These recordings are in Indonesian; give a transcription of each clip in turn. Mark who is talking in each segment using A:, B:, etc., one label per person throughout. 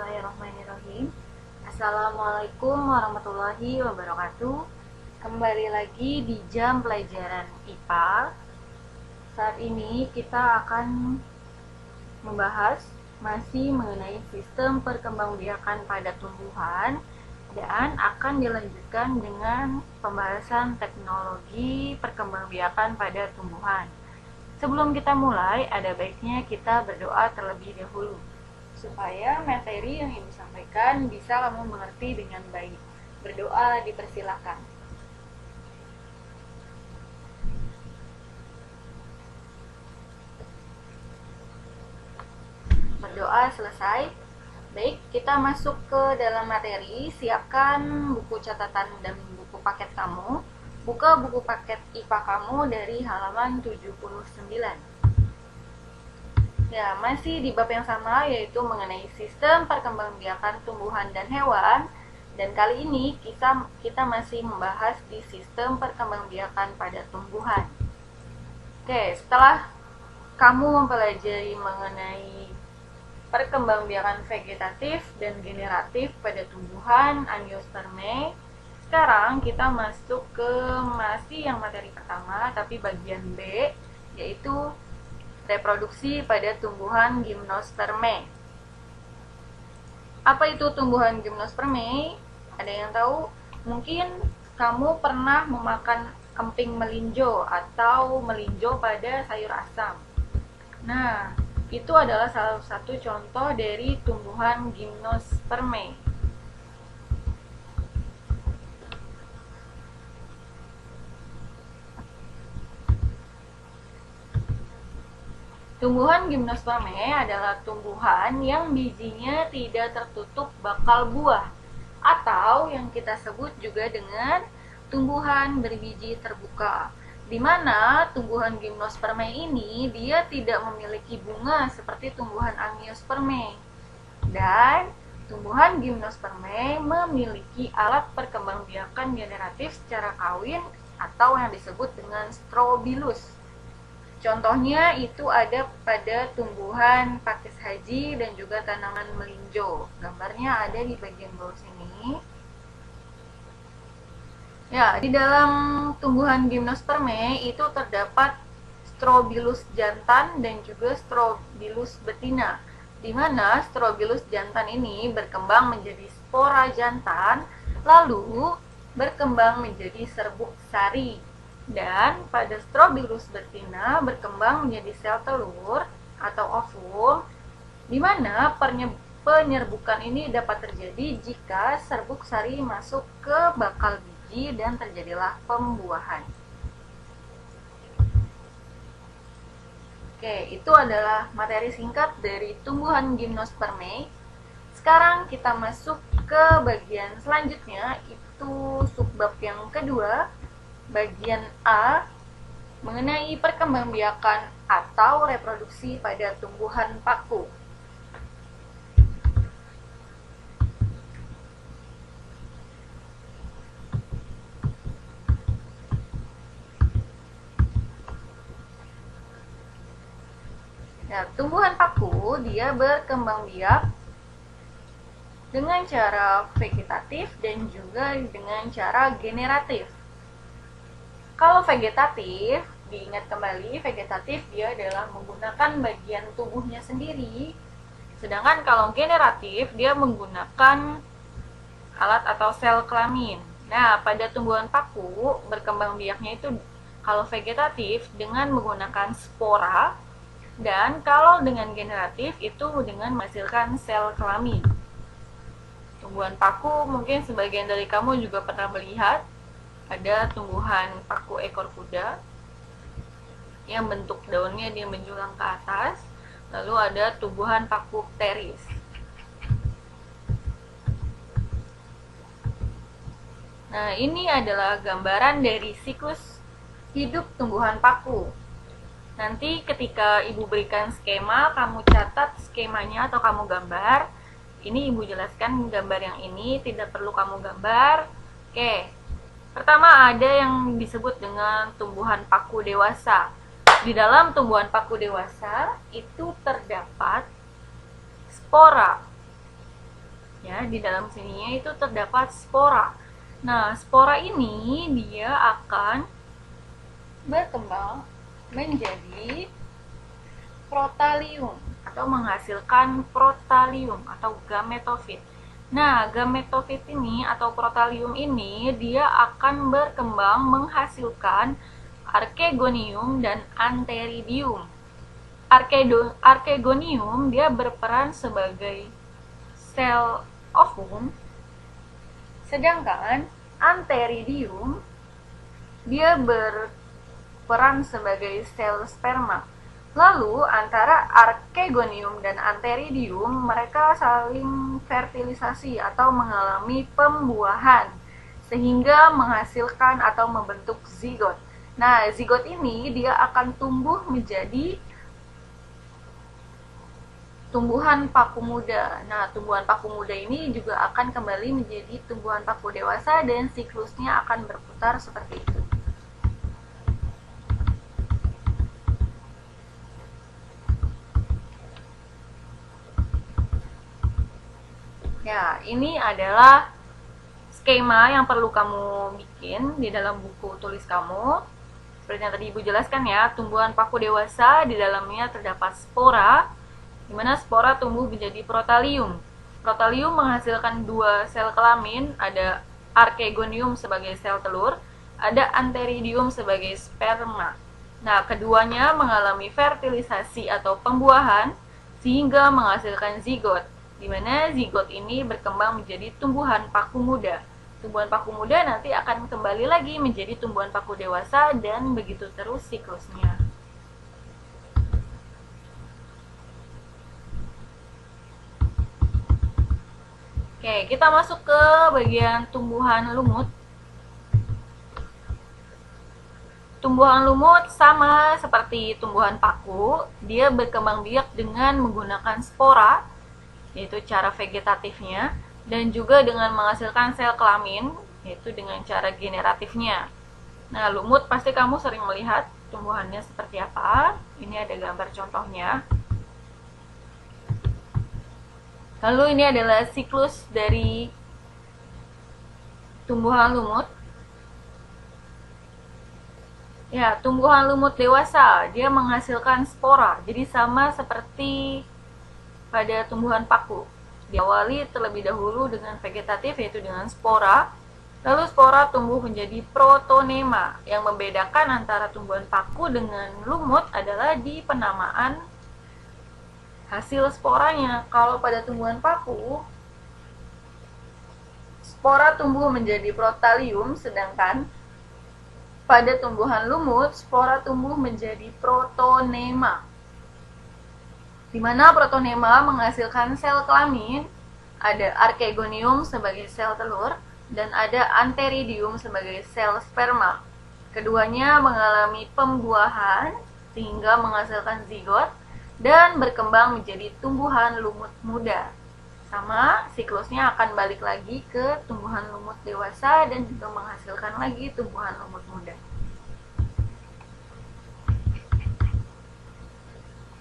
A: Bismillahirrahmanirrahim. Assalamualaikum warahmatullahi wabarakatuh. Kembali lagi di jam pelajaran IPA. Saat ini kita akan membahas masih mengenai sistem perkembangbiakan pada tumbuhan dan akan dilanjutkan dengan pembahasan teknologi perkembangbiakan pada tumbuhan. Sebelum kita mulai, ada baiknya kita berdoa terlebih dahulu supaya materi yang ibu sampaikan bisa kamu mengerti dengan baik. Berdoa dipersilakan. Berdoa selesai. Baik, kita masuk ke dalam materi. Siapkan buku catatan dan buku paket kamu. Buka buku paket IPA kamu dari halaman 79. Ya, masih di bab yang sama, yaitu mengenai sistem perkembangbiakan tumbuhan dan hewan. Dan kali ini kita masih membahas di sistem perkembangbiakan pada tumbuhan. Oke, setelah kamu mempelajari mengenai perkembangbiakan vegetatif dan generatif pada tumbuhan Angiospermae, sekarang kita masuk ke masih yang materi pertama, tapi bagian B, yaitu reproduksi pada tumbuhan Gymnospermae. Apa itu tumbuhan Gymnospermae? Ada yang tahu? Mungkin kamu pernah memakan emping melinjo atau melinjo pada sayur asam. Nah, itu adalah salah satu contoh dari tumbuhan Gymnospermae. Tumbuhan Gymnospermae adalah tumbuhan yang bijinya tidak tertutup bakal buah, atau yang kita sebut juga dengan tumbuhan berbiji terbuka, di mana tumbuhan Gymnospermae ini dia tidak memiliki bunga seperti tumbuhan Angiospermae. Dan tumbuhan Gymnospermae memiliki alat perkembangbiakan generatif secara kawin atau yang disebut dengan strobilus. Contohnya itu ada pada tumbuhan pakis haji dan juga tanaman melinjo. Gambarnya ada di bagian bawah sini. Ya, di dalam tumbuhan Gymnospermae itu terdapat strobilus jantan dan juga strobilus betina, di mana strobilus jantan ini berkembang menjadi spora jantan, lalu berkembang menjadi serbuk sari. Dan pada strobilus betina berkembang menjadi sel telur atau ovum, di mana penyerbukan ini dapat terjadi jika serbuk sari masuk ke bakal biji dan terjadilah pembuahan. Oke, itu adalah materi singkat dari tumbuhan Gymnospermae. Sekarang kita masuk ke bagian selanjutnya, itu subbab yang kedua, bagian A, mengenai perkembangbiakan atau reproduksi pada tumbuhan paku. Nah, tumbuhan paku dia berkembang biak dengan cara vegetatif dan juga dengan cara generatif. Kalau vegetatif, diingat kembali, vegetatif dia adalah menggunakan bagian tubuhnya sendiri. Sedangkan kalau generatif, dia menggunakan alat atau sel kelamin. Nah, pada tumbuhan paku, berkembang biaknya itu kalau vegetatif dengan menggunakan spora, dan kalau dengan generatif itu dengan menghasilkan sel kelamin. Tumbuhan paku mungkin sebagian dari kamu juga pernah melihat, ada tumbuhan paku ekor kuda yang bentuk daunnya dia menjulang ke atas, lalu ada tumbuhan paku pteris. Nah, ini adalah gambaran dari siklus hidup tumbuhan paku. Nanti ketika ibu berikan skema, kamu catat skemanya atau kamu gambar. Ini ibu jelaskan gambar yang ini, tidak perlu kamu gambar. Oke. Pertama ada yang disebut dengan tumbuhan paku dewasa. Di dalam tumbuhan paku dewasa itu terdapat spora. Ya, di dalam sininya itu terdapat spora. Nah, spora ini dia akan berkembang menjadi protalium atau menghasilkan protalium atau gametofit. Nah, gametofit ini atau protalium ini dia akan berkembang menghasilkan archegonium dan antheridium. Archegonium dia berperan sebagai sel ovum, sedangkan antheridium dia berperan sebagai sel sperma. Lalu antara archegonium dan antheridium mereka saling fertilisasi atau mengalami pembuahan sehingga menghasilkan atau membentuk zigot. Nah, zigot ini dia akan tumbuh menjadi tumbuhan paku muda. Nah, tumbuhan paku muda ini juga akan kembali menjadi tumbuhan paku dewasa dan siklusnya akan berputar seperti itu. Ya, ini adalah skema yang perlu kamu bikin di dalam buku tulis kamu. Seperti yang tadi Ibu jelaskan ya, tumbuhan paku dewasa di dalamnya terdapat spora, di mana spora tumbuh menjadi protalium. Protalium menghasilkan dua sel kelamin, ada archegonium sebagai sel telur, ada antheridium sebagai sperma. Nah, keduanya mengalami fertilisasi atau pembuahan sehingga menghasilkan zigot, di mana zigot ini berkembang menjadi tumbuhan paku muda. Tumbuhan paku muda nanti akan kembali lagi menjadi tumbuhan paku dewasa dan begitu terus siklusnya. Oke, kita masuk ke bagian tumbuhan lumut. Tumbuhan lumut sama seperti tumbuhan paku, dia berkembang biak dengan menggunakan spora, yaitu cara vegetatifnya, dan juga dengan menghasilkan sel kelamin, yaitu dengan cara generatifnya. Nah, lumut pasti kamu sering melihat tumbuhannya seperti apa. Ini ada gambar contohnya. Lalu ini adalah siklus dari tumbuhan lumut. Ya, tumbuhan lumut dewasa, dia menghasilkan spora. Jadi sama seperti pada tumbuhan paku. Diawali terlebih dahulu dengan vegetatif, yaitu dengan spora. Lalu spora tumbuh menjadi protonema. Yang membedakan antara tumbuhan paku dengan lumut adalah di penamaan hasil sporanya. Kalau pada tumbuhan paku, spora tumbuh menjadi protalium, sedangkan pada tumbuhan lumut, spora tumbuh menjadi protonema. Di mana protonema menghasilkan sel kelamin, ada archegonium sebagai sel telur, dan ada antheridium sebagai sel sperma. Keduanya mengalami pembuahan sehingga menghasilkan zigot dan berkembang menjadi tumbuhan lumut muda. Sama, siklusnya akan balik lagi ke tumbuhan lumut dewasa dan juga menghasilkan lagi tumbuhan lumut muda.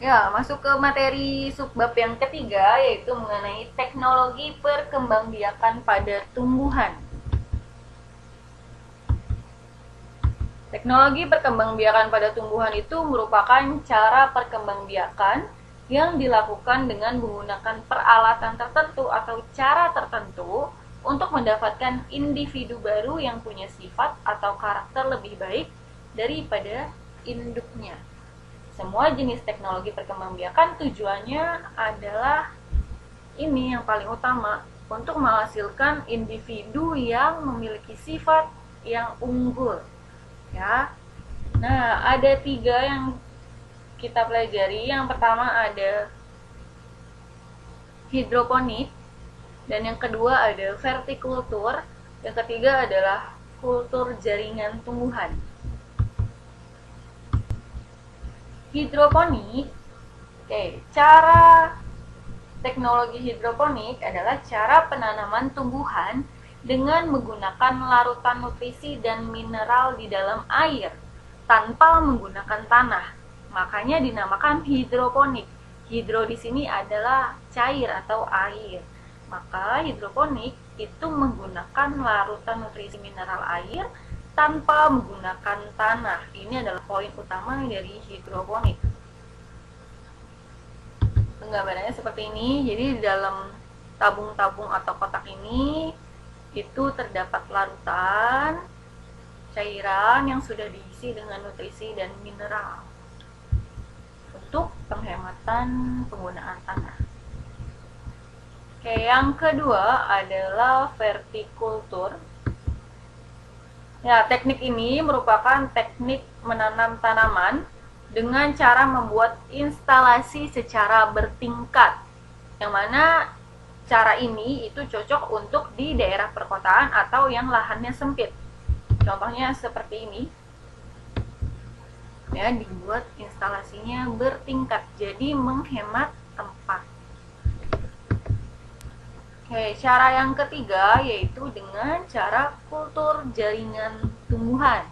A: Ya, masuk ke materi subbab yang ketiga, yaitu mengenai teknologi perkembangbiakan pada tumbuhan. Teknologi perkembangbiakan pada tumbuhan itu merupakan cara perkembangbiakan yang dilakukan dengan menggunakan peralatan tertentu atau cara tertentu untuk mendapatkan individu baru yang punya sifat atau karakter lebih baik daripada induknya. Semua jenis teknologi perkembangbiakan tujuannya adalah ini yang paling utama, untuk menghasilkan individu yang memiliki sifat yang unggul. Ya. Nah, ada 3 yang kita pelajari. Yang pertama ada hidroponik, dan yang kedua ada vertikultur, yang ketiga adalah kultur jaringan tumbuhan. Hidroponik, cara teknologi hidroponik adalah cara penanaman tumbuhan dengan menggunakan larutan nutrisi dan mineral di dalam air tanpa menggunakan tanah. Makanya dinamakan hidroponik. Hidro di sini adalah cair atau air. Maka hidroponik itu menggunakan larutan nutrisi mineral air tanpa menggunakan tanah. Ini adalah poin utama dari hidroponik. Penggambarannya seperti ini. Jadi di dalam tabung-tabung atau kotak ini itu terdapat larutan cairan yang sudah diisi dengan nutrisi dan mineral untuk penghematan penggunaan tanah. Oke, yang kedua adalah vertikultur. Ya, teknik ini merupakan teknik menanam tanaman dengan cara membuat instalasi secara bertingkat. Yang mana cara ini itu cocok untuk di daerah perkotaan atau yang lahannya sempit. Contohnya seperti ini. Ya, dibuat instalasinya bertingkat, jadi menghemat tempat. Oke, cara yang ketiga yaitu dengan cara kultur jaringan tumbuhan.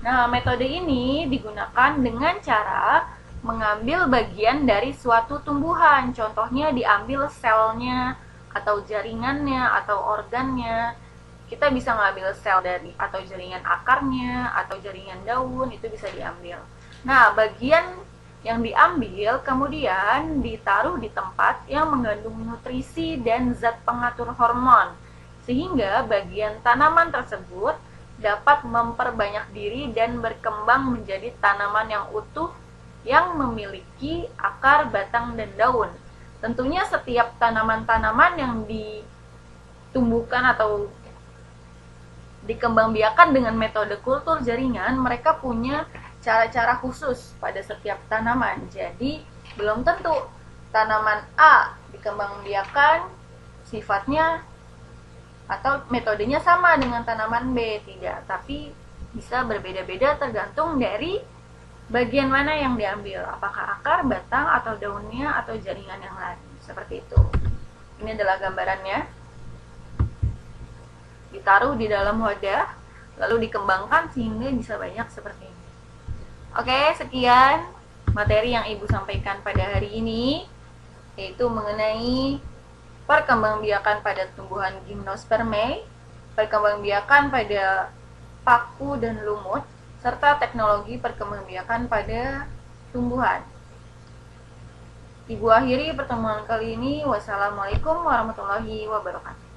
A: Nah, metode ini digunakan dengan cara mengambil bagian dari suatu tumbuhan. Contohnya diambil selnya atau jaringannya atau organnya. Kita bisa ngambil sel dari atau jaringan akarnya atau jaringan daun, itu bisa diambil. Nah, bagian yang diambil kemudian ditaruh di tempat yang mengandung nutrisi dan zat pengatur hormon, sehingga bagian tanaman tersebut dapat memperbanyak diri dan berkembang menjadi tanaman yang utuh yang memiliki akar, batang, dan daun. Tentunya setiap tanaman-tanaman yang ditumbuhkan atau dikembangbiakan dengan metode kultur jaringan, mereka punya cara-cara khusus pada setiap tanaman. Jadi, belum tentu tanaman A dikembangbiakan sifatnya atau metodenya sama dengan tanaman B, tidak. Tapi bisa berbeda-beda tergantung dari bagian mana yang diambil. Apakah akar, batang, atau daunnya, atau jaringan yang lain. Seperti itu. Ini adalah gambarannya. Ditaruh di dalam wadah, lalu dikembangkan sehingga bisa banyak seperti ini. Oke, sekian materi yang Ibu sampaikan pada hari ini, yaitu mengenai perkembangbiakan pada tumbuhan Gymnospermae, perkembangbiakan pada paku dan lumut, serta teknologi perkembangbiakan pada tumbuhan. Ibu akhiri pertemuan kali ini. Wassalamualaikum warahmatullahi wabarakatuh.